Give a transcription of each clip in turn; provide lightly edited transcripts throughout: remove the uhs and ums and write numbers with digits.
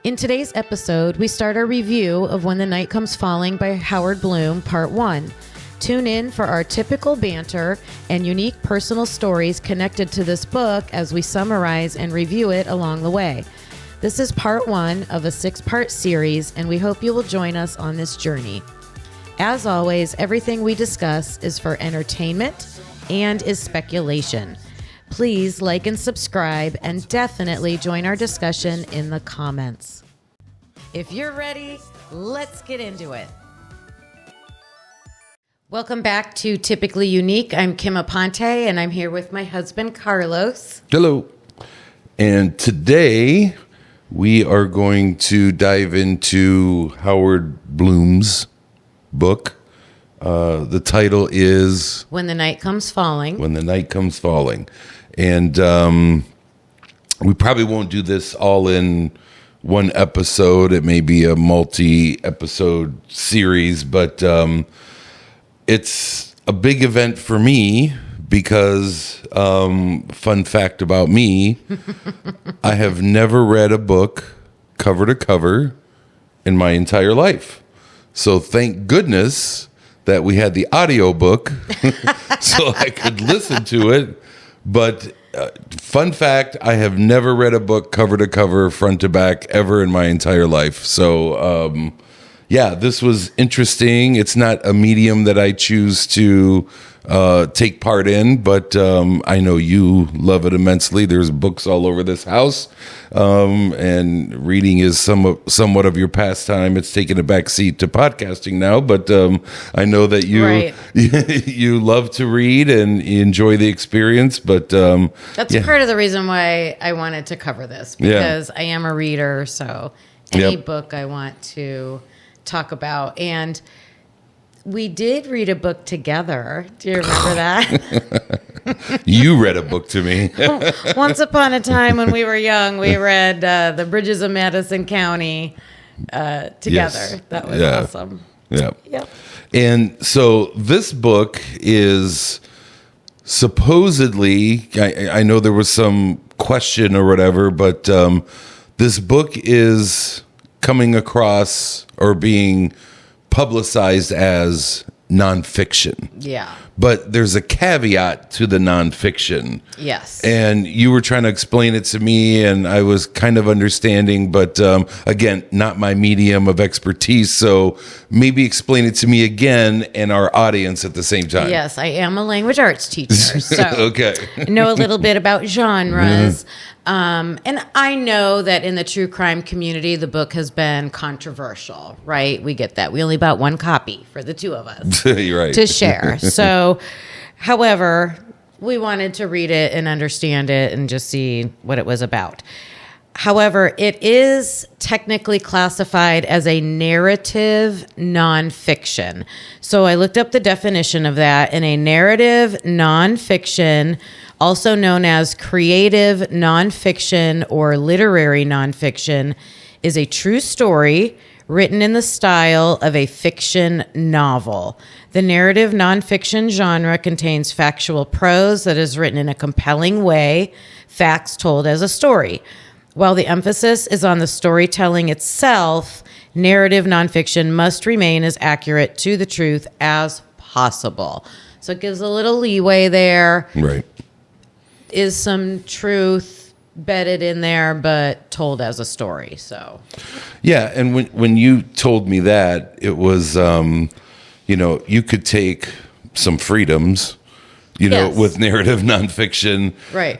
In today's episode, we start our review of When the Night Comes Falling by Howard Bloom, Part 1. Tune in for our typical banter and unique personal stories connected to this book as we summarize and review it along the way. This is Part 1 of a 6-part series, and we hope you will join us on this journey. As always, everything we discuss is for entertainment and is speculation. Please like and subscribe, and definitely join our discussion in the comments. If you're ready, let's get into it. Welcome back to Typically Unique. I'm Kim Aponte, and I'm here with my husband, Carlos. Hello. And today we are going to dive into Howard Bloom's book. The title is When the Night Comes Falling. When the Night Comes Falling. And we probably won't do this all in one episode. It may be a multi-episode series, but it's a big event for me because, fun fact about me, I have never read a book cover to cover in my entire life. So thank goodness that we had the audio book so I could listen to it. But fun fact, I have never read a book cover to cover, front to back, ever in my entire life. So, yeah, this was interesting. It's not a medium that I choose to take part in, but I know you love it immensely. There's books all over this house, and reading is somewhat of your pastime. It's taken a back seat to podcasting now, but I know that you Right. you love to read and you enjoy the experience. But That's part of the reason why I wanted to cover this, because I am a reader, so any book I want to talk about. And we did read a book together. Do you remember that? You read a book to me. Once upon a time when we were young, we read The Bridges of Madison County together. Yes. That was awesome. Yeah. Yep. And so this book is supposedly, I know there was some question or whatever, but this book is coming across or being publicized as nonfiction. Yeah. But there's a caveat to the nonfiction. Yes. And you were trying to explain it to me, and I was kind of understanding, but again, not my medium of expertise. So maybe explain it to me again and our audience at the same time. Yes, I am a language arts teacher, so Okay. I know a little bit about genres. And I know that in the true crime community, the book has been controversial, right? We get that. We only bought one copy for the two of us You're right. to share. So, however, we wanted to read it and understand it and just see what it was about. However, it is technically classified as a narrative nonfiction. So I looked up the definition of that, and a narrative nonfiction, also known as creative nonfiction or literary nonfiction, is a true story written in the style of a fiction novel. The narrative nonfiction genre contains factual prose that is written in a compelling way, facts told as a story. While the emphasis is on the storytelling itself, narrative nonfiction must remain as accurate to the truth as possible. So it gives a little leeway there. Right. Is some truth bedded in there, but told as a story. So, Yeah, and when you told me that, it was, you could take some freedoms, Yes. with narrative nonfiction, right.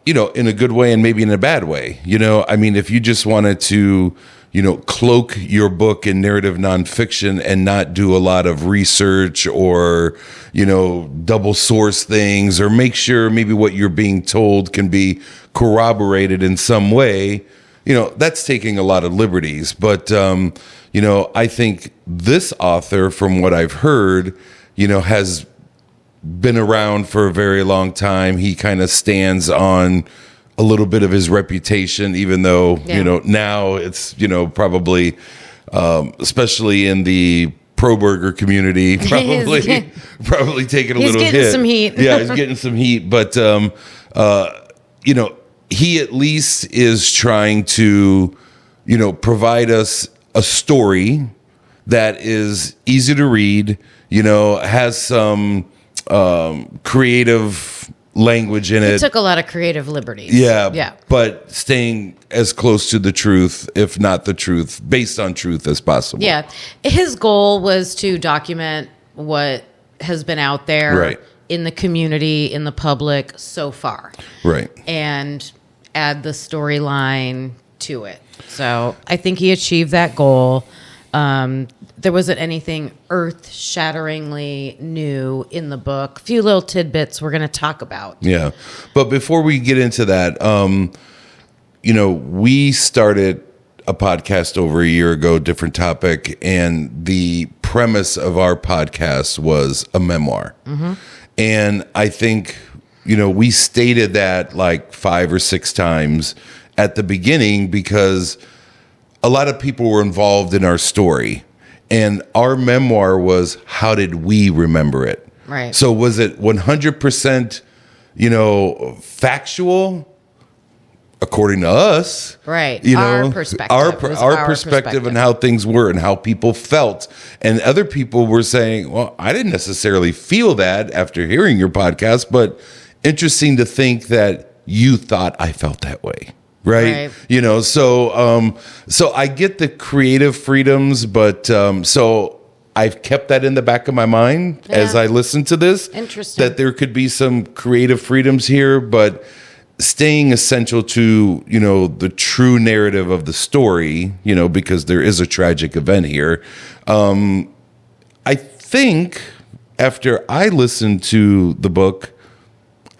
in a good way and maybe in a bad way. I mean, if you just wanted to, cloak your book in narrative nonfiction and not do a lot of research or, double source things or make sure maybe what you're being told can be corroborated in some way, that's taking a lot of liberties. But, I think this author, from what I've heard, has been around for a very long time. He kind of stands on a little bit of his reputation, even though, now it's, probably, especially in the Kohberger community, probably taking a little hit. He's getting some heat. Yeah, he's getting some heat. But, he at least is trying to provide us a story that is easy to read, has some creative language in it. It took a lot of creative liberties. Yeah. But staying as close to the truth, if not the truth, based on truth as possible. Yeah. His goal was to document what has been out there Right. in the community, in the public so far. Right. And add the storyline to it. So I think he achieved that goal. There wasn't anything earth-shatteringly new in the book. A few little tidbits we're going to talk about. Yeah. But before we get into that, we started a podcast over a year ago, different topic, and the premise of our podcast was a memoir. Mm-hmm. And I think, we stated that like 5 or 6 times at the beginning because a lot of people were involved in our story. And our memoir was, how did we remember it? Right. So was it 100%, factual? According to us, right? Our perspective, our perspective and how things were and how people felt, and other people were saying, "Well, I didn't necessarily feel that after hearing your podcast, but interesting to think that you thought I felt that way." Right. So I get the creative freedoms, but so I've kept that in the back of my mind as I listen to this. Interesting. That there could be some creative freedoms here, but staying essential to, the true narrative of the story, because there is a tragic event here. I think after I listened to the book,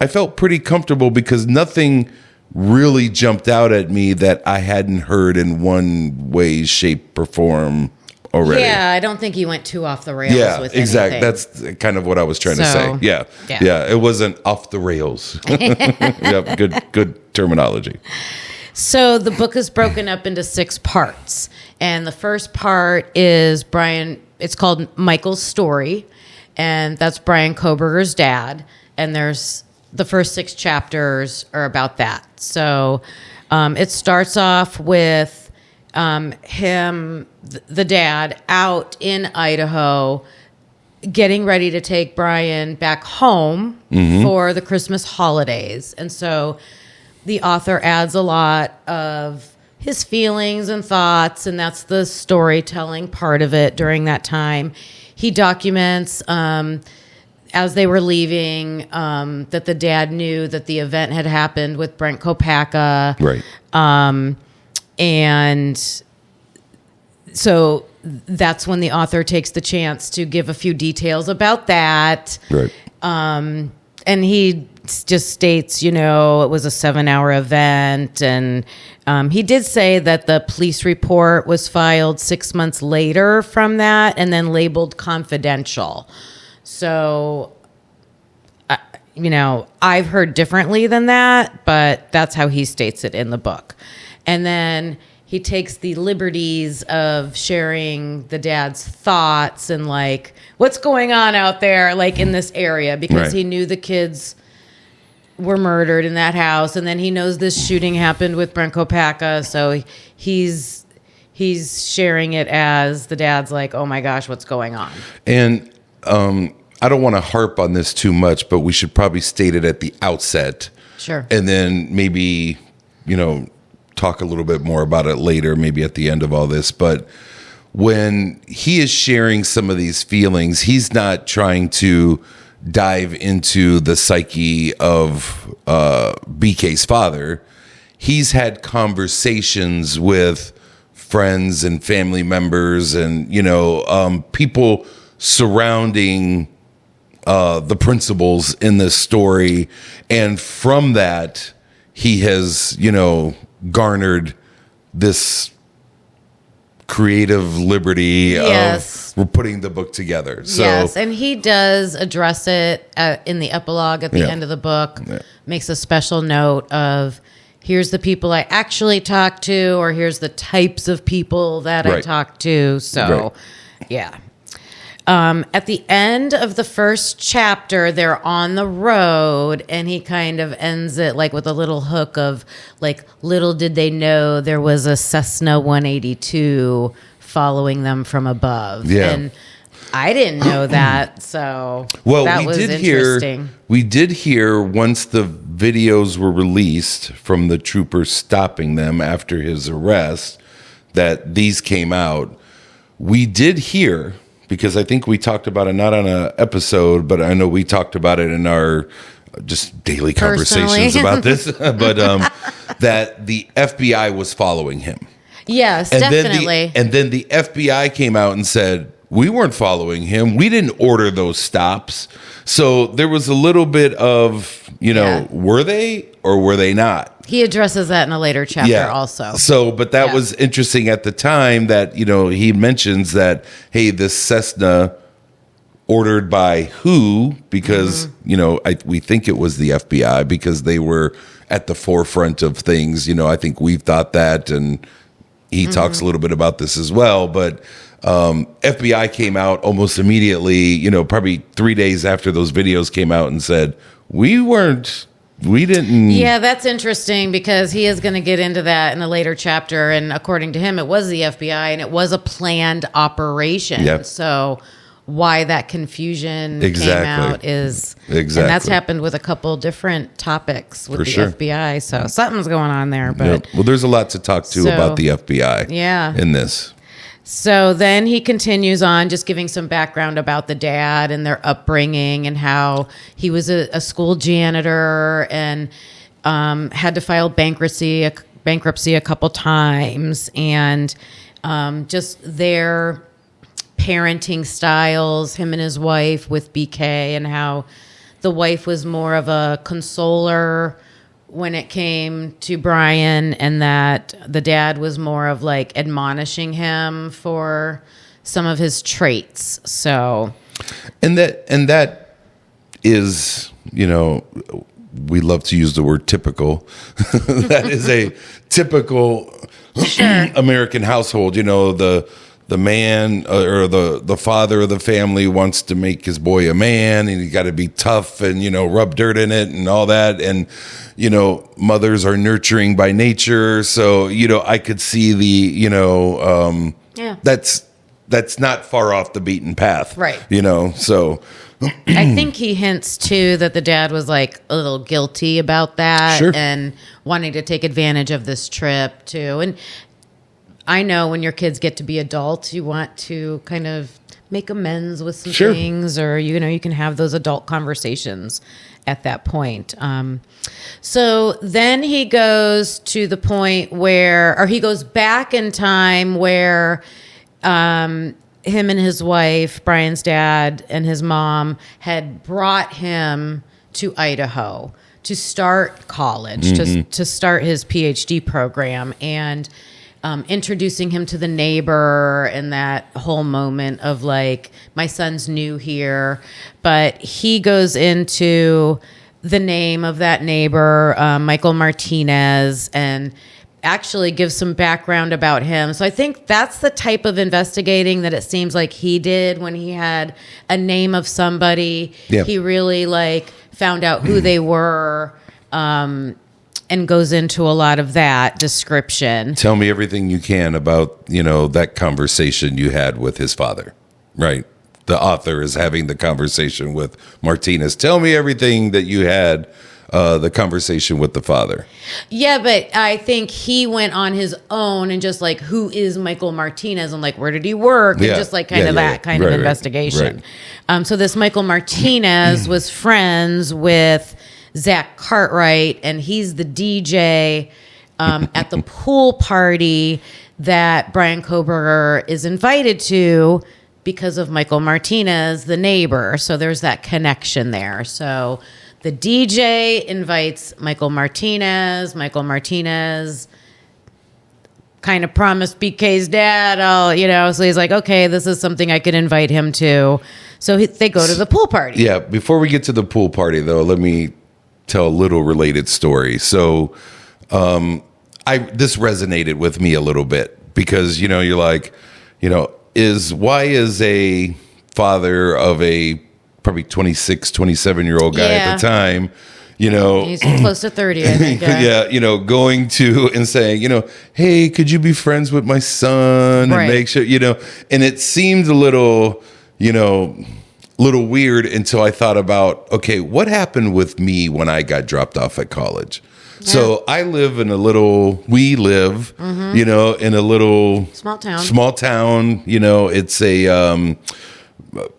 I felt pretty comfortable because nothing really jumped out at me that I hadn't heard in one way, shape, or form already. Yeah, I don't think you went too off the rails with exactly. anything. That's kind of what I was trying to say. Yeah. It wasn't off the rails. Yep, good terminology. So the book is broken up into 6 parts. And the first part is Bryan, it's called Michael's Story. And that's Bryan Kohberger's dad. And there's the first 6 chapters are about that. So it starts off with him, the dad, out in Idaho, getting ready to take Bryan back home for the Christmas holidays. And so the author adds a lot of his feelings and thoughts, and that's the storytelling part of it during that time. He documents as they were leaving that the dad knew that the event had happened with Brent Kopaka. Right. And so that's when the author takes the chance to give a few details about that. Right. And he just states, it was a 7-hour event. And he did say that the police report was filed 6 months later from that and then labeled confidential. So, I've heard differently than that, but that's how he states it in the book. And then he takes the liberties of sharing the dad's thoughts and like what's going on out there, like in this area, because he knew the kids were murdered in that house. And then he knows this shooting happened with Brent Kopaka. So he's sharing it as the dad's like, oh my gosh, what's going on? And, I don't want to harp on this too much, but we should probably state it at the outset. Sure. And then maybe, talk a little bit more about it later, maybe at the end of all this. But when he is sharing some of these feelings, he's not trying to dive into the psyche of BK's father. He's had conversations with friends and family members and, people surrounding the principals in this story. And from that, he has, garnered this creative liberty of we're putting the book together. So, yes, and he does address it in the epilogue at the end of the book, makes a special note of here's the people I actually talk to, or here's the types of people that I talk to. So, yeah. At the end of the first chapter, they're on the road, and he kind of ends it like with a little hook of like, little did they know there was a Cessna 182 following them from above. Yeah. And I didn't know that, so well, that was interesting. We did hear once the videos were released from the trooper stopping them after his arrest that these came out. We did hear, because I think we talked about it not on an episode, but I know we talked about it in our just daily conversations about this, but that the FBI was following him. Yes, And definitely. then the FBI came out and said, we weren't following him. We didn't order those stops. So there was a little bit of, were they or were they not? He addresses that in a later chapter also. So, but that was interesting at the time that, he mentions that, hey, this Cessna ordered by who? Because, we think it was the FBI because they were at the forefront of things. I think we've thought that, and he talks a little bit about this as well. But FBI came out almost immediately, probably 3 days after those videos came out and said, we didn't. Yeah, that's interesting because he is going to get into that in a later chapter. And according to him, it was the FBI and it was a planned operation. Yep. So why that confusion came out is, and that's happened with a couple different topics with the FBI. So something's going on there. But well, there's a lot to talk to about the FBI in this. So then he continues on just giving some background about the dad and their upbringing and how he was a school janitor and had to file bankruptcy a couple times, and just their parenting styles, him and his wife with BK, and how the wife was more of a consoler when it came to Bryan, and that the dad was more of like admonishing him for some of his traits. So, and that is, we love to use the word typical. That is a typical American household. The man or the father of the family wants to make his boy a man, and you got to be tough and, rub dirt in it and all that. And, mothers are nurturing by nature. So, I could see the, that's not far off the beaten path. Right. So I think he hints too that the dad was like a little guilty about that and wanting to take advantage of this trip too. And I know when your kids get to be adults, you want to kind of make amends with some things, or, you can have those adult conversations at that point. So then he goes to the point or he goes back in time where him and his wife, Bryan's dad, and his mom had brought him to Idaho to start college, to start his PhD program, and introducing him to the neighbor and that whole moment of like, my son's new here. But he goes into the name of that neighbor, Michael Martinez, and actually gives some background about him. So I think that's the type of investigating that it seems like he did when he had a name of somebody. Yep. He really like found out who they were, and goes into a lot of that description. Tell me everything you can about, that conversation you had with his father, right? The author is having the conversation with Martinez. Tell me everything that you had, the conversation with the father. Yeah, but I think he went on his own and just like, who is Michael Martinez? And like, where did he work? And just like kind of that kind of investigation. Right. So this Michael Martinez was friends with Zach Cartwright, and he's the DJ at the pool party that Bryan Kohberger is invited to because of Michael Martinez, the neighbor. So there's that connection there. So the DJ invites Michael Martinez. Michael Martinez kind of promised BK's dad, so he's like, okay, this is something I could invite him to. So they go to the pool party. Yeah. Before we get to the pool party, though, let me tell a little related story. So this resonated with me a little bit because, you're like, why is a father of a probably 26, 27-year-old guy at the time, He's close to 30, I think. Yeah, going to and saying, hey, could you be friends with my son and make sure, and it seemed a little weird until I thought about, okay, what happened with me when I got dropped off at college? Yeah. So we live, in a little small town, it's a,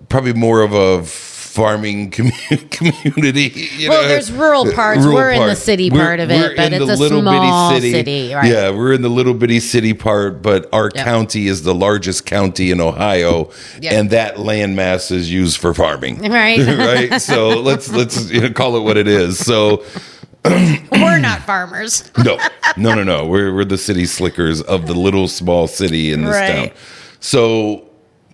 probably more of a farming community. There's rural parts. We're in the city part of it, but it's a small city. Right? Yeah, we're in the little bitty city part, but our county is the largest county in Ohio, and that landmass is used for farming. Right. Right. So let's call it what it is. So we're not farmers. No. We're the city slickers of the little small city in this town. So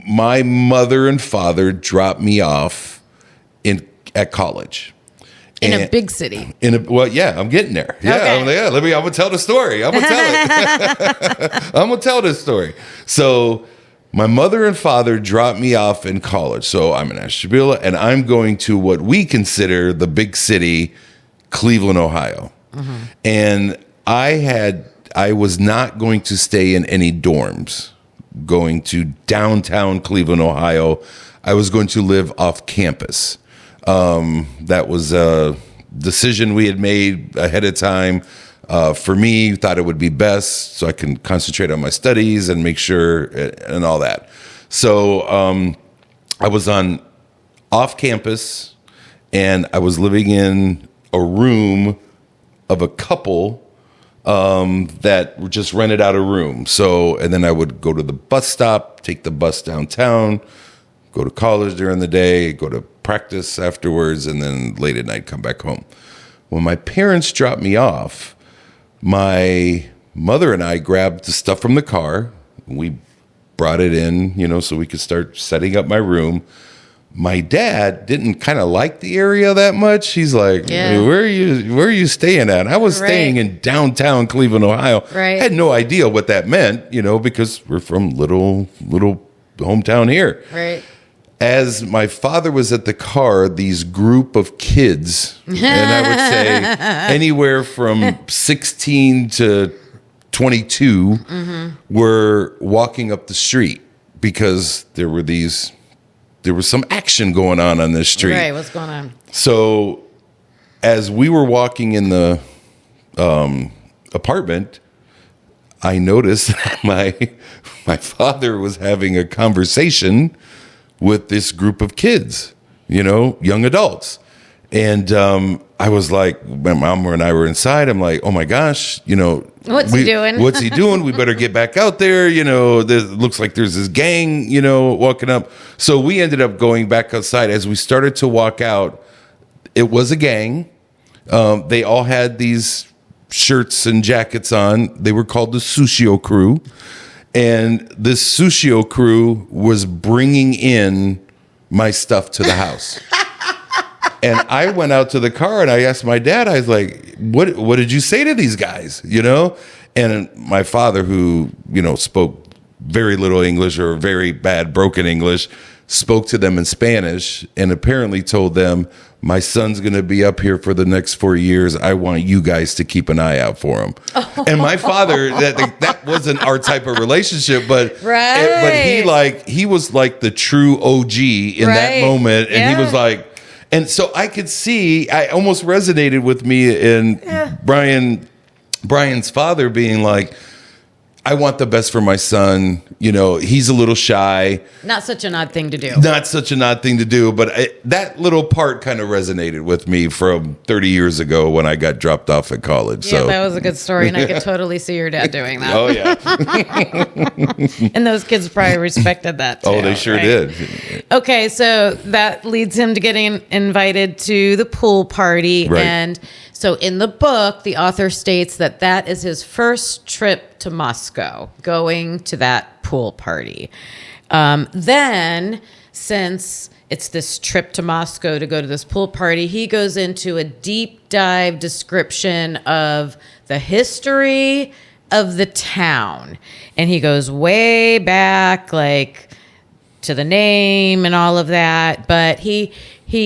my mother and father dropped me off at college. In a big city. I'm getting there. Yeah, okay. I'm gonna tell the story. I'm gonna tell it. I'm gonna tell this story. So my mother and father dropped me off in college. So I'm in Ashtabula, and I'm going to what we consider the big city, Cleveland, Ohio. Mm-hmm. And I was not going to stay in any dorms. Going to downtown Cleveland, Ohio. I was going to live off campus. That was a decision we had made ahead of time. For me, thought it would be best so I can concentrate on my studies and make sure and all that. So I was off campus, and I was living in a room of a couple that just rented out a room. So, and then I would go to the bus stop, take the bus downtown, go to college during the day, go to practice afterwards, and then late at night come back home. When my parents dropped me off, my mother and I grabbed the stuff from the car. We brought it in, so we could start setting up my room. My dad didn't kind of like the area that much. He's like, hey, where are you staying at? I was staying in downtown Cleveland, Ohio. Right. I had no idea what that meant, because we're from little hometown here. Right. As my father was at the car, these group of kids, and I would say anywhere from 16 to 22, were walking up the street because there was some action going on this street. Right, what's going on? So as we were walking in the apartment, I noticed that my father was having a conversation with this group of kids, young adults. And I was like, my mom and I were inside. I'm like, oh my gosh, what's he doing? What's he doing? We better get back out there. It looks like there's this gang, walking up. So we ended up going back outside. As we started to walk out, it was a gang. They all had these shirts and jackets on. They were called the Sushio Crew. And this Sushio Crew was bringing in my stuff to the house. And I went out to the car and I asked my dad, I was like, what did you say to these guys? And my father, who, spoke very little English or very bad broken English, spoke to them in Spanish and apparently told them, my son's going to be up here for the next 4 years. I want you guys to keep an eye out for him. And my father, that wasn't our type of relationship, but he was like the true OG in that moment. And he was like, and so I could see, I almost resonated with me in Bryan's father being like, I want the best for my son. He's a little shy. Not such an odd thing to do. But that little part kind of resonated with me from 30 years ago when I got dropped off at college. Yeah, that was a good story, and I could totally see your dad doing that. Oh, yeah. And those kids probably respected that, too. Oh, they sure did. Okay, so that leads him to getting invited to the pool party. Right. And so in the book, the author states that is his first trip to Moscow, going to that pool party. Then, since it's this trip to Moscow to go to this pool party, he goes into a deep dive description of the history of the town. And he goes way back, like to the name and all of that, but he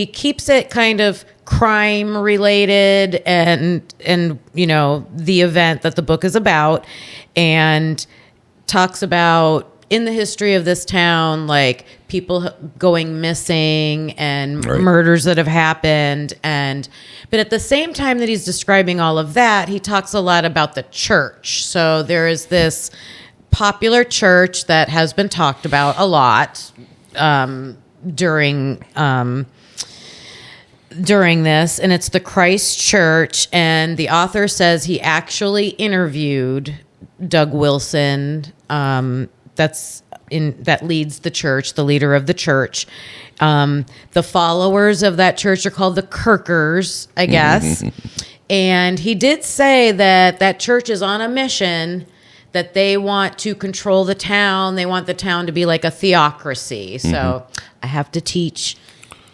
keeps it kind of crime related and the event that the book is about, and talks about in the history of this town, like people going missing and murders that have happened. But at the same time that he's describing all of that, he talks a lot about the church. So there is this popular church that has been talked about a lot during this, and it's the Christ Church. And the author says he actually interviewed Doug Wilson, that leads the church, the leader of the church. The followers of that church are called the Kirkers, I guess. And he did say that church is on a mission, that they want to control the town. They want the town to be like a theocracy. So I have to teach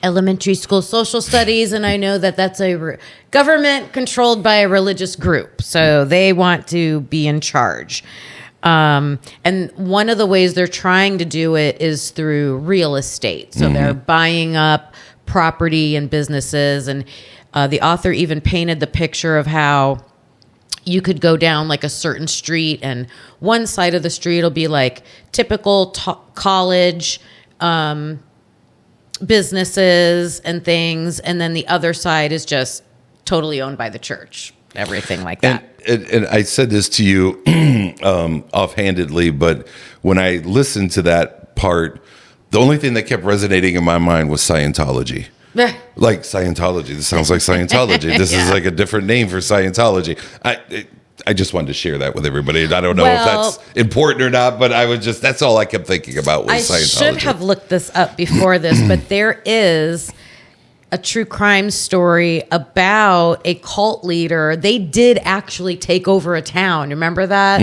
elementary school social studies, and I know that that's a government controlled by a religious group. So they want to be in charge. And one of the ways they're trying to do it is through real estate. So they're buying up property and businesses. And the author even painted the picture of how you could go down like a certain street, and one side of the street will be like typical college businesses and things, and then the other side is just totally owned by the church, everything like that. And I said this to you offhandedly, but when I listened to that part, the only thing that kept resonating in my mind was Scientology. Like Scientology. This sounds like Scientology. This is like a different name for Scientology. I just wanted to share that with everybody. I don't know if that's important or not, but that's all I kept thinking about was Scientology. I should have looked this up before this, but there is a true crime story about a cult leader. They did actually take over a town. Remember that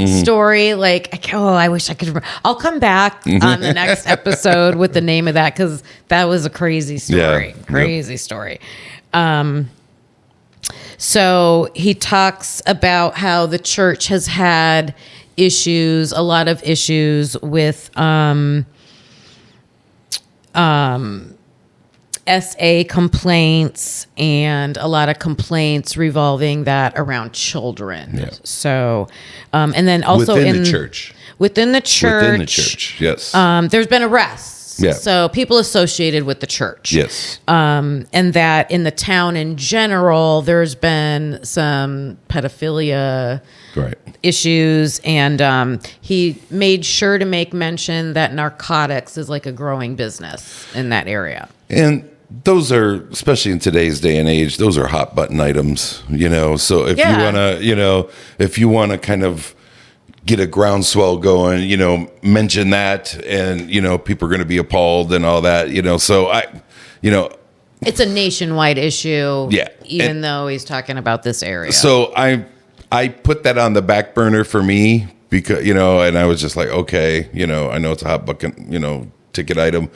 story? Like, I wish I could remember. I'll come back on the next episode with the name of that, because that was a crazy story. Story. So he talks about how the church has had issues, a lot of issues with SA complaints, and a lot of complaints revolving that around children. Yeah. So, and then also within the church, yes. There's been arrests. Yeah. So people associated with the church. Yes. And that in the town in general, there's been some pedophilia issues. And he made sure to make mention that narcotics is like a growing business in that area. And those are, especially in today's day and age, those are hot button items, So if you want to kind of get a groundswell going, mention that, and people are going to be appalled and all that, So it's a nationwide issue. Yeah, even though he's talking about this area. So I put that on the back burner for me, because and I was just like, okay, I know it's a hot button, ticket item.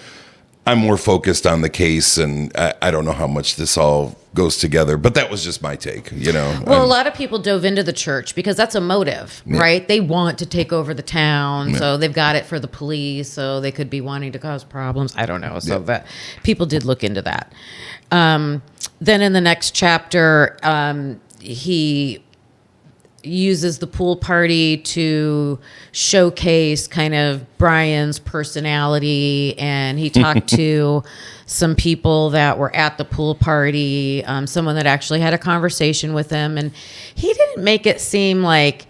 I'm more focused on the case, and I don't know how much this all goes together, but that was just my take, Well, a lot of people dove into the church because that's a motive, right? They want to take over the town, so they've got it for the police, so they could be wanting to cause problems. I don't know. So that people did look into that. Then in the next chapter, he uses the pool party to showcase kind of Bryan's personality, and he talked to some people that were at the pool party, someone that actually had a conversation with him, and he didn't make it seem like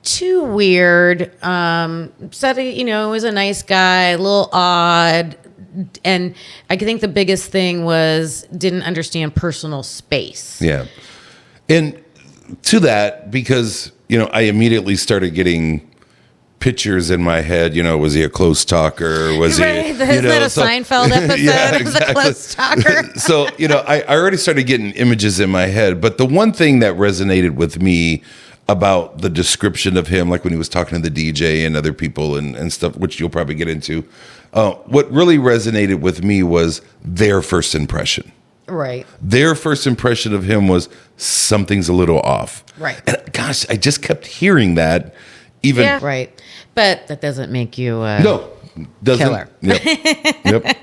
too weird. Said he was a nice guy, a little odd, and I think the biggest thing was didn't understand personal space. Yeah. And to that, because I immediately started getting pictures in my head. Was he a close talker? Was he? Is that a Seinfeld episode? Yeah, exactly. The close talker. So I already started getting images in my head. But the one thing that resonated with me about the description of him, like when he was talking to the DJ and other people and stuff, which you'll probably get into, what really resonated with me was their first impression. Right. Their first impression of him was something's a little off. Right. And gosh, I just kept hearing that. Even right. But that doesn't make you no. Doesn't. Killer. Yep.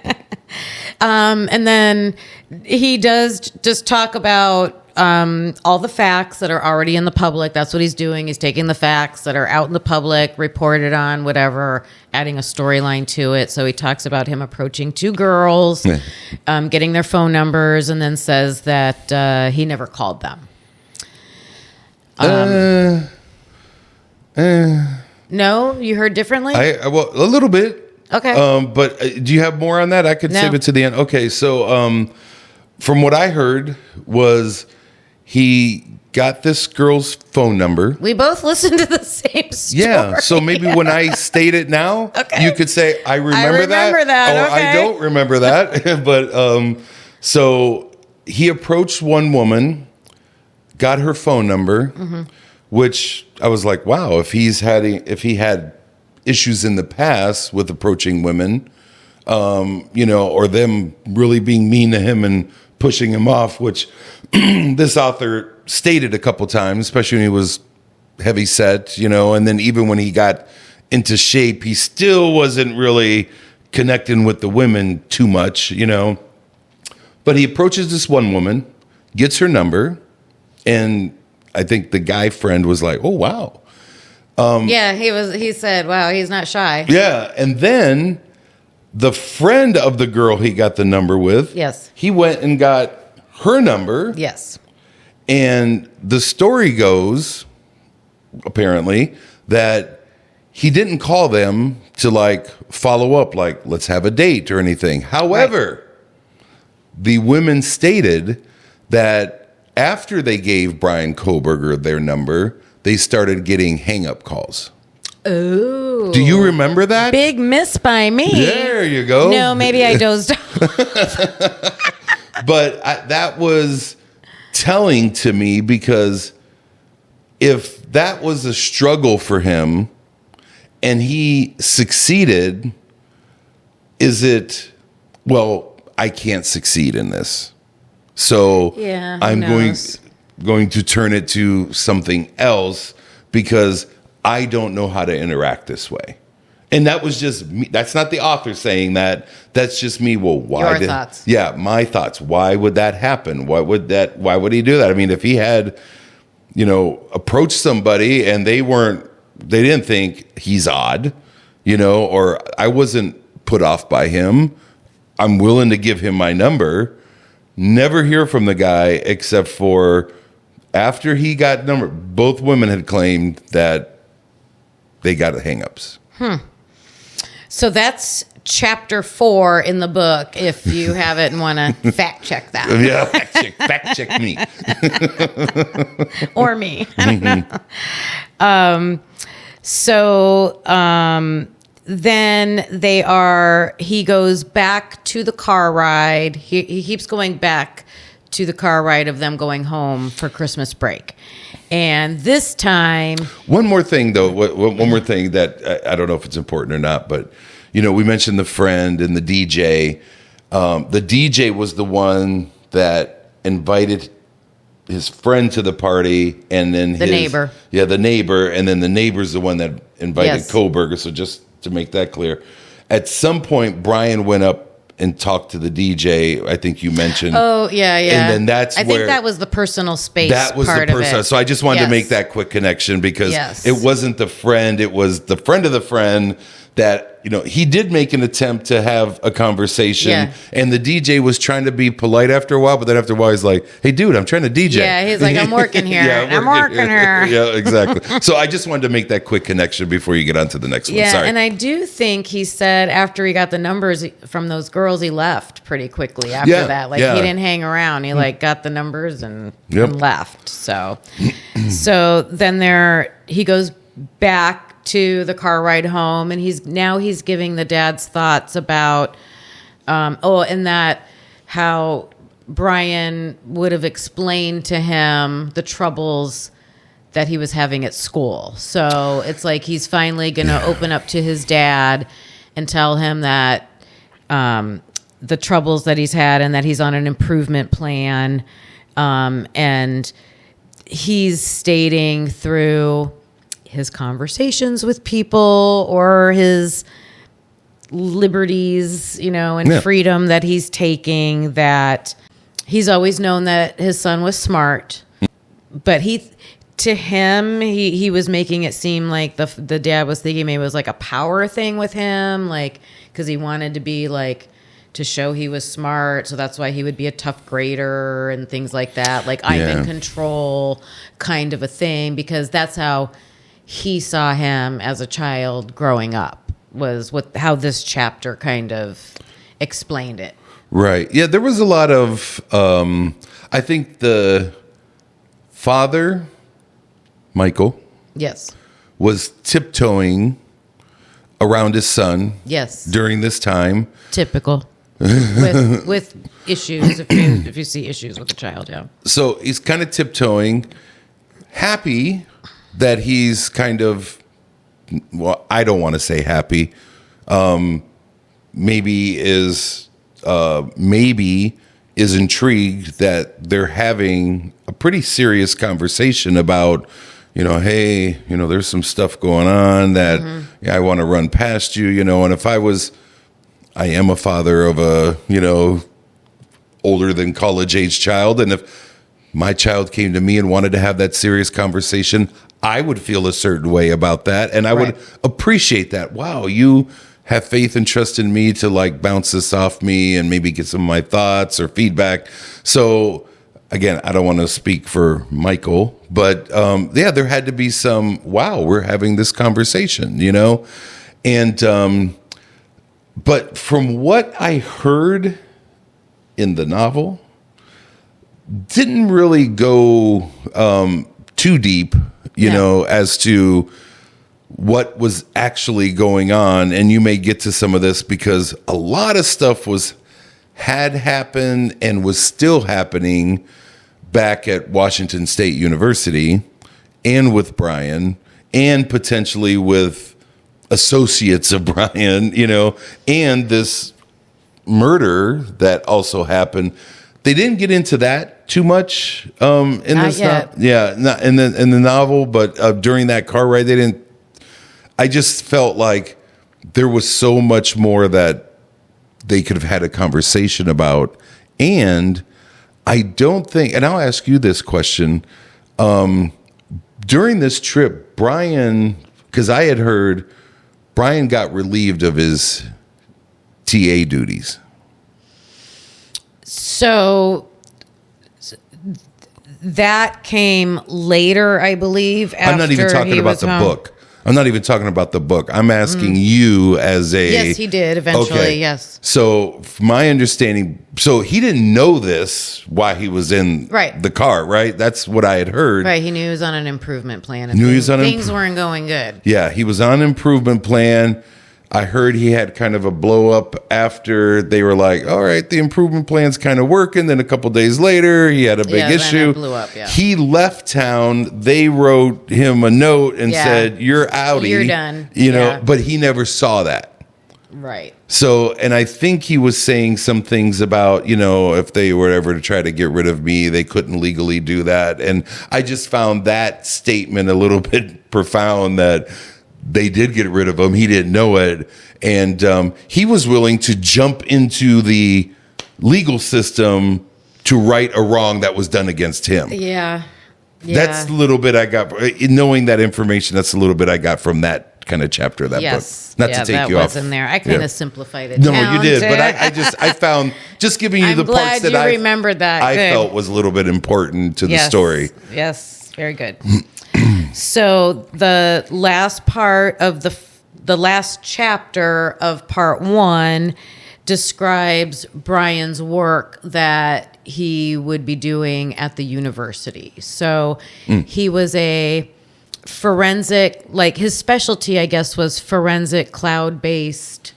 And then he does just talk about all the facts that are already in the public. That's what he's doing. He's taking the facts that are out in the public, reported on, whatever, adding a storyline to it. So he talks about him approaching 2 girls, getting their phone numbers, and then says that he never called them. No, you heard differently? Well, a little bit. Okay. But do you have more on that? I could save it to the end. Okay, so from what I heard was he got this girl's phone number. We both listened to the same story. Yeah, so maybe when I state it now, you could say, I remember that. Or okay. I don't remember that. But so he approached one woman, got her phone number, which I was like, wow, if he had issues in the past with approaching women, or them really being mean to him and pushing him off, which this author stated a couple times, especially when he was heavy set, and then even when he got into shape, he still wasn't really connecting with the women too much, But he approaches this one woman, gets her number, and I think the guy friend was like, oh, wow. He said, wow, he's not shy. Yeah, and then the friend of the girl he got the number with, he went and got her number. Yes. And the story goes, apparently, that he didn't call them to follow up, let's have a date or anything. However, the women stated that after they gave Bryan Kohberger their number, they started getting hang-up calls. Oh. Do you remember that? Big miss by me. There you go. No, maybe I dozed off. But that was telling to me, because if that was a struggle for him and he succeeded, I can't succeed in this. So I'm going to turn it to something else because I don't know how to interact this way. And that was just me. That's not the author saying that. That's just me. Well, why? Your thoughts. Yeah, my thoughts. Why would that happen? Why would he do that? I mean, if he had, approached somebody and they didn't think he's odd, or I wasn't put off by him, I'm willing to give him my number. Never hear from the guy except for after he got number. Both women had claimed that they got hang-ups. So that's chapter 4 in the book, if you have it and want to fact check that. Yeah, fact check me. Or me. I don't know. Then he goes back to the car ride. He keeps going back to the car ride of them going home for Christmas break. And this time... One more thing, though. One more thing that I don't know if it's important or not, but, we mentioned the friend and the DJ. The DJ was the one that invited his friend to the party, and then the neighbor. Yeah, the neighbor, and then the neighbor's the one that invited Kohberger. So just to make that clear, at some point, Bryan went up and talked to the DJ. I think you mentioned. Oh, yeah. And then I think that was the personal space. That was part the personal. of it. So I just wanted to make that quick connection because it wasn't the friend. It was the friend of the friend that, he did make an attempt to have a conversation, and the DJ was trying to be polite after a while, but then after a while he's like, hey, dude, I'm trying to DJ. Yeah, he's like, I'm working here. I'm working here. Yeah, exactly. So I just wanted to make that quick connection before you get on to the next one. Sorry. And I do think he said after he got the numbers from those girls, he left pretty quickly after that. He didn't hang around. He got the numbers and left. So then he goes back to the car ride home, and he's giving the dad's thoughts about and that how Bryan would have explained to him the troubles that he was having at school. So it's like he's finally going to open up to his dad and tell him that the troubles that he's had and that he's on an improvement plan, and he's stating through his conversations with people or his liberties, and freedom that he's taking, that he's always known that his son was smart, but to him, he was making it seem like the dad was thinking maybe it was like a power thing with him, like, because he wanted to be like, to show he was smart. So that's why he would be a tough grader and things like that. Like, I'm in control kind of a thing, because that's how he saw him as a child growing up, was with how this chapter kind of explained it. Right. Yeah, there was a lot of, I think the father, Michael, yes, was tiptoeing around his son. Yes. During this time. Typical. with issues, if you see issues with the child, yeah. So he's kind of tiptoeing, happy that he's kind of, well, I don't want to say happy. Maybe is intrigued that they're having a pretty serious conversation about, hey, there's some stuff going on that I want to run past you, and if I am a father of a, older than college age child, and if my child came to me and wanted to have that serious conversation, I would feel a certain way about that, and I would appreciate that. Wow, you have faith and trust in me to like bounce this off me and maybe get some of my thoughts or feedback. So again, I don't want to speak for Michael, but there had to be some, wow, we're having this conversation, and but from what I heard in the novel, didn't really go too deep, as to what was actually going on. And you may get to some of this because a lot of stuff had happened and was still happening back at Washington State University and with Bryan and potentially with associates of Bryan, and this murder that also happened. They didn't get into that too much in this novel. Yeah, not in the novel, but during that car ride, they didn't. I just felt like there was so much more that they could have had a conversation about, and I don't think. And I'll ask you this question: during this trip, Bryan, because I had heard Bryan got relieved of his TA duties. So that came later, I believe. I'm not even talking about the book. I'm not even talking about the book. I'm asking you as a... Yes, he did eventually, okay. Yes. So my understanding... So he didn't know this while he was in the car, right? That's what I had heard. Right, he knew he was on an improvement plan. Things weren't going good. Yeah, he was on an improvement plan. I heard he had kind of a blow up after they were like, all right, the improvement plan's kind of working. Then a couple days later, he had a big issue. It blew up, He left town. They wrote him a note and said, you're outie. You're done. But he never saw that. Right. So, and I think he was saying some things about, if they were ever to try to get rid of me, they couldn't legally do that. And I just found that statement a little bit profound, that they did get rid of him. He didn't know it. And he was willing to jump into the legal system to right a wrong that was done against him. Yeah. That's a little bit I got. Knowing that information, that's a little bit I got from that kind of chapter of that book. Not to take you off. That was in there. I kind of simplified it No, down. you did. But I found, just giving you the parts that I remembered that. I felt was a little bit important to the story. Yes. Very good. So the last part of the last chapter of part 1 describes Bryan's work that he would be doing at the university. So he was a forensic, like his specialty, I guess, was forensic cloud-based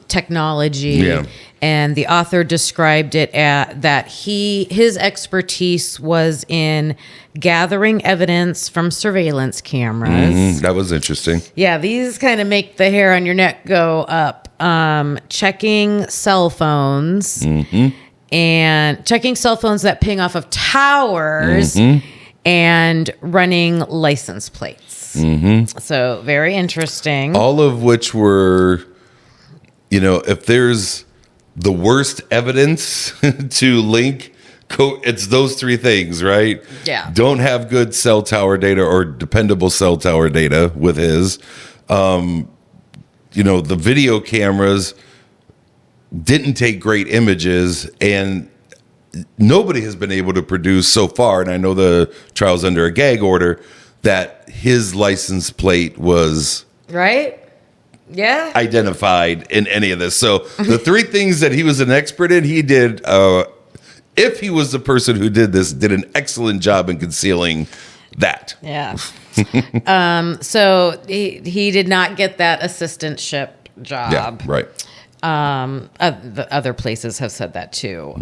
technology. Yeah. And the author described it that his expertise was in gathering evidence from surveillance cameras. That was interesting. Yeah, these kind of make the hair on your neck go up. Checking cell phones and checking cell phones that ping off of towers and running license plates. So very interesting. All of which were if there's the worst evidence to link, it's those three things, right? Yeah. Don't have good cell tower data or dependable cell tower data with his. The video cameras didn't take great images, and nobody has been able to produce so far, and I know the trial's under a gag order, that his license plate was right. Yeah. identified in any of this. So the three things that he was an expert in, he did. If he was the person who did this, did an excellent job in concealing that. Yeah. So he did not get that assistantship job. Yeah, right. The other places have said that too.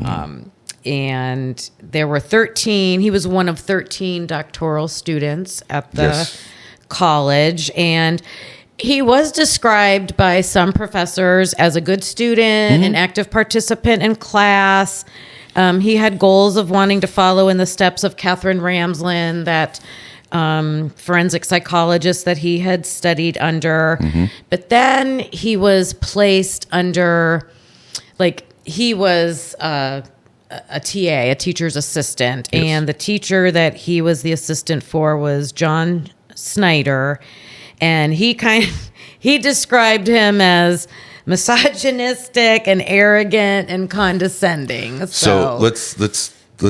And there were 13. He was one of 13 doctoral students at the college, and he was described by some professors as a good student, an active participant in class. He had goals of wanting to follow in the steps of Catherine Ramsland, that forensic psychologist that he had studied under. But then he was placed under, he was a TA, a teacher's assistant. Yes. And the teacher that he was the assistant for was John Snyder. And he described him as misogynistic and arrogant and condescending. So let's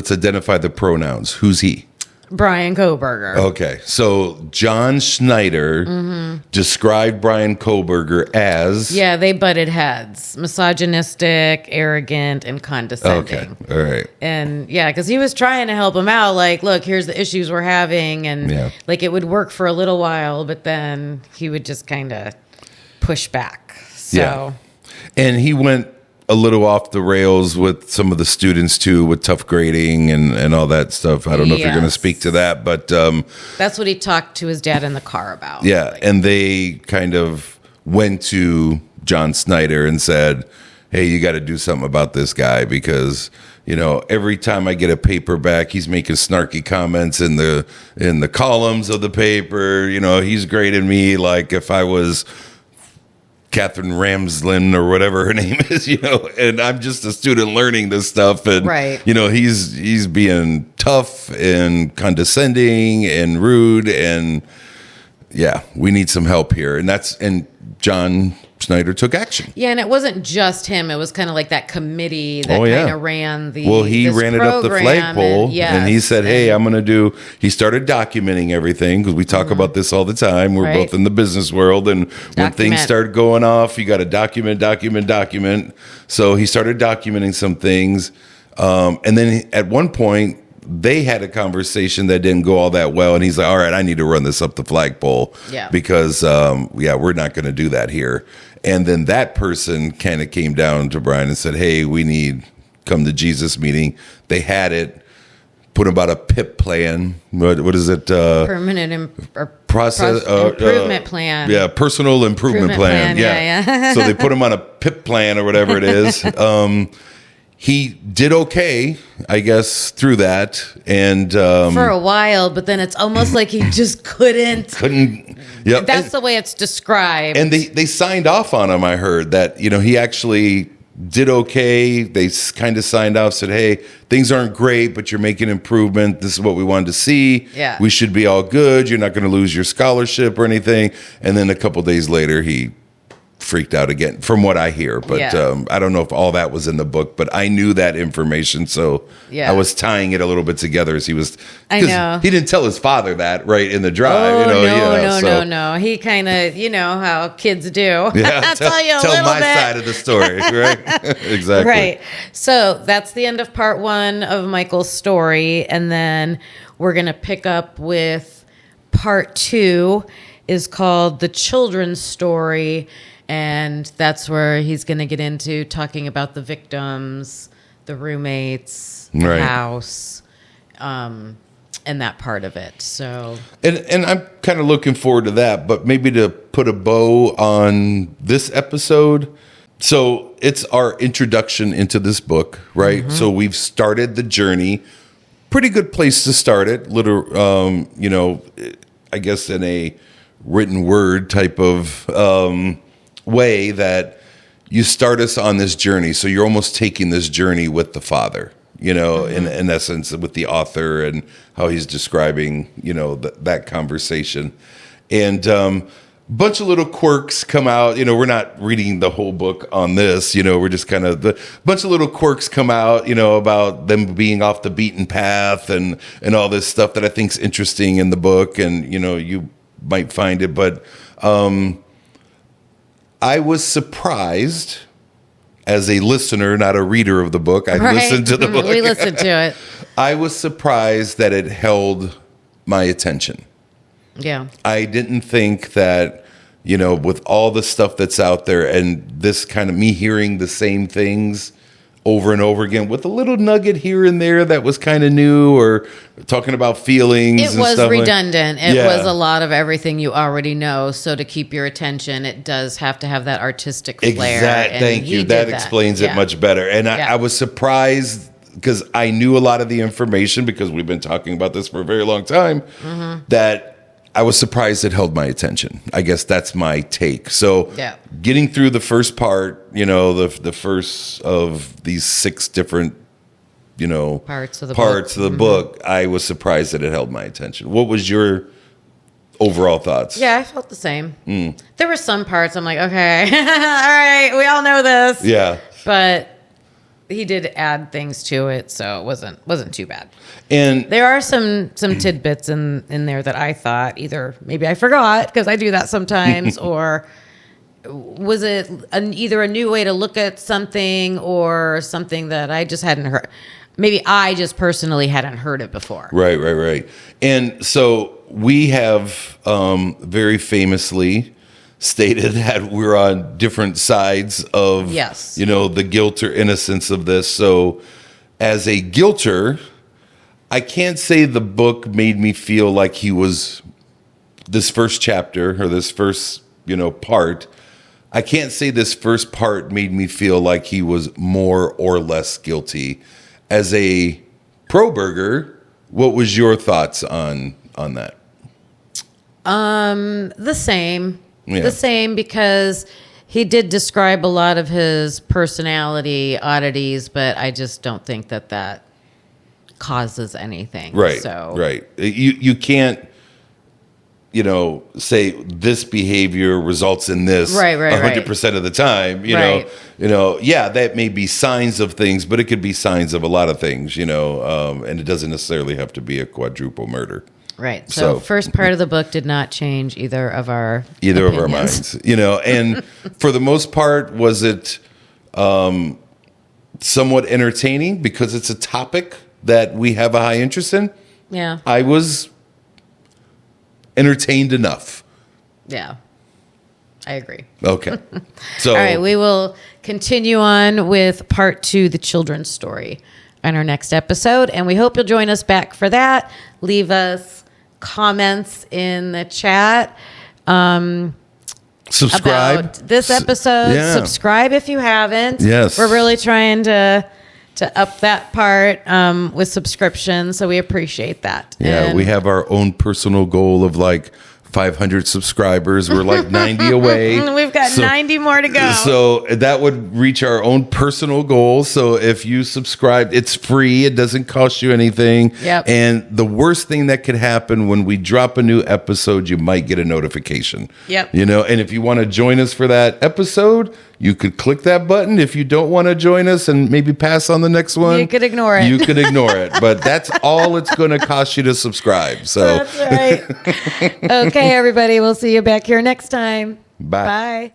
identify the pronouns. Who's he? Bryan Kohberger. Okay, so John Schneider described Bryan Kohberger as... Yeah, they butted heads. Misogynistic, arrogant, and condescending. Okay, all right. And yeah, because he was trying to help him out. Look, here's the issues we're having. And it would work for a little while, but then he would just kind of push back. So. Yeah. And he went a little off the rails with some of the students too, with tough grading and all that stuff. I don't know if you're going to speak to that, but that's what he talked to his dad in the car about. Yeah, and they kind of went to John Snyder and said, "Hey, you got to do something about this guy because every time I get a paper back, he's making snarky comments in the columns of the paper. He's grading me like if I was Catherine Ramsland or whatever her name is, and I'm just a student learning this stuff. And, he's being tough and condescending and rude. And we need some help here. And John Snyder took action. Yeah, and it wasn't just him. It was kind of like that committee that kind of ran the he ran it up the flagpole, and he said, "Hey, I'm going to do." He started documenting everything because we talk about this all the time. We're both in the business world, and when things start going off, you got to document. So he started documenting some things, and then at one point, they had a conversation that didn't go all that well, and he's like, "All right, I need to run this up the flagpole, because we're not going to do that here." And then that person kind of came down to Bryan and said, "Hey, we need come to Jesus meeting." They had it, put about a PIP plan. What is it? Improvement plan. Yeah, personal improvement plan. Yeah. So they put him on a PIP plan or whatever it is. He did okay, I guess, through that, and for a while. But then it's almost like he just couldn't. Yep. That's the way it's described. And they signed off on him. I heard that he actually did okay. They kind of signed off, said, "Hey, things aren't great, but you're making improvement. This is what we wanted to see. Yeah. We should be all good. You're not going to lose your scholarship or anything." And then a couple days later, he freaked out again, from what I hear. But I don't know if all that was in the book, but I knew that information, so I was tying it a little bit together as he was. I know he didn't tell his father that right in the drive. No. He kind of, how kids do. Yeah, tell my bit. side of the story, right? Exactly. Right. So that's the end of part 1 of Michael's story, and then we're gonna pick up with part 2. Is called The Children's Story. And that's where he's going to get into talking about the victims, the roommates, the house, and that part of it. So, and I'm kind of looking forward to that. But maybe to put a bow on this episode, so it's our introduction into this book, right? So we've started the journey. Pretty good place to start it. I guess in a written word type of way that you start us on this journey. So you're almost taking this journey with the Father, in essence, with the author and how he's describing, that conversation. And bunch of little quirks come out. We're not reading the whole book on this. We're just kind of the bunch of little quirks come out. About them being off the beaten path and all this stuff that I think's interesting in the book. And you might find it, but I was surprised as a listener, not a reader of the book. I listened to the book. We listened to it. I was surprised that it held my attention. Yeah. I didn't think that, with all the stuff that's out there and this kind of me hearing the same things over and over again with a little nugget here and there that was kind of new or talking about feelings. It was redundant. It was a lot of everything you already know. So to keep your attention, it does have to have that artistic flair. Thank you. That explains it much better. And I was surprised because I knew a lot of the information because we've been talking about this for a very long time, that I was surprised it held my attention. I guess that's my take. So getting through the first part, the first of these 6 different, parts of the book, I was surprised that it held my attention. What was your overall thoughts? Yeah, I felt the same. There were some parts I'm like, okay, all right, we all know this. Yeah. But he did add things to it, so it wasn't too bad. And there are some tidbits in there that I thought either maybe I forgot because I do that sometimes, or was it either a new way to look at something or something that I just hadn't heard. Maybe I just personally hadn't heard it before. Right. And so we have very famously stated that we're on different sides of, the guilt or innocence of this. So as a guilter, I can't say the book made me feel like he was, this first chapter or this first, part, I can't say this first part made me feel like he was more or less guilty. As a Kohberger, what was your thoughts on that? The same. Yeah. The same, because he did describe a lot of his personality oddities, but I just don't think that causes anything. Right. So right. You can't, say this behavior results in this 100% of the time. You know, that may be signs of things, but it could be signs of a lot of things. And it doesn't necessarily have to be a quadruple murder. Right. So first part of the book did not change either of our minds, and for the most part, was it somewhat entertaining because it's a topic that we have a high interest in? Yeah. I was entertained enough. Yeah. I agree. Okay. So all right, we will continue on with part 2, the children's story, on our next episode, and we hope you'll join us back for that. Leave us comments in the chat subscribe about this episode. Subscribe if you haven't. Yes, we're really trying to up that part with subscription, so we appreciate that. We have our own personal goal of 500 subscribers. We're 90 away. We've got 90 more to go. So that would reach our own personal goal. So if you subscribe, it's free. It doesn't cost you anything. Yep. And the worst thing that could happen when we drop a new episode, you might get a notification. Yep. And if you want to join us for that episode, you could click that button. If you don't want to join us and maybe pass on the next one, you could ignore it. You could ignore it. But that's all it's going to cost you to subscribe. So that's right. Okay, everybody. We'll see you back here next time. Bye. Bye.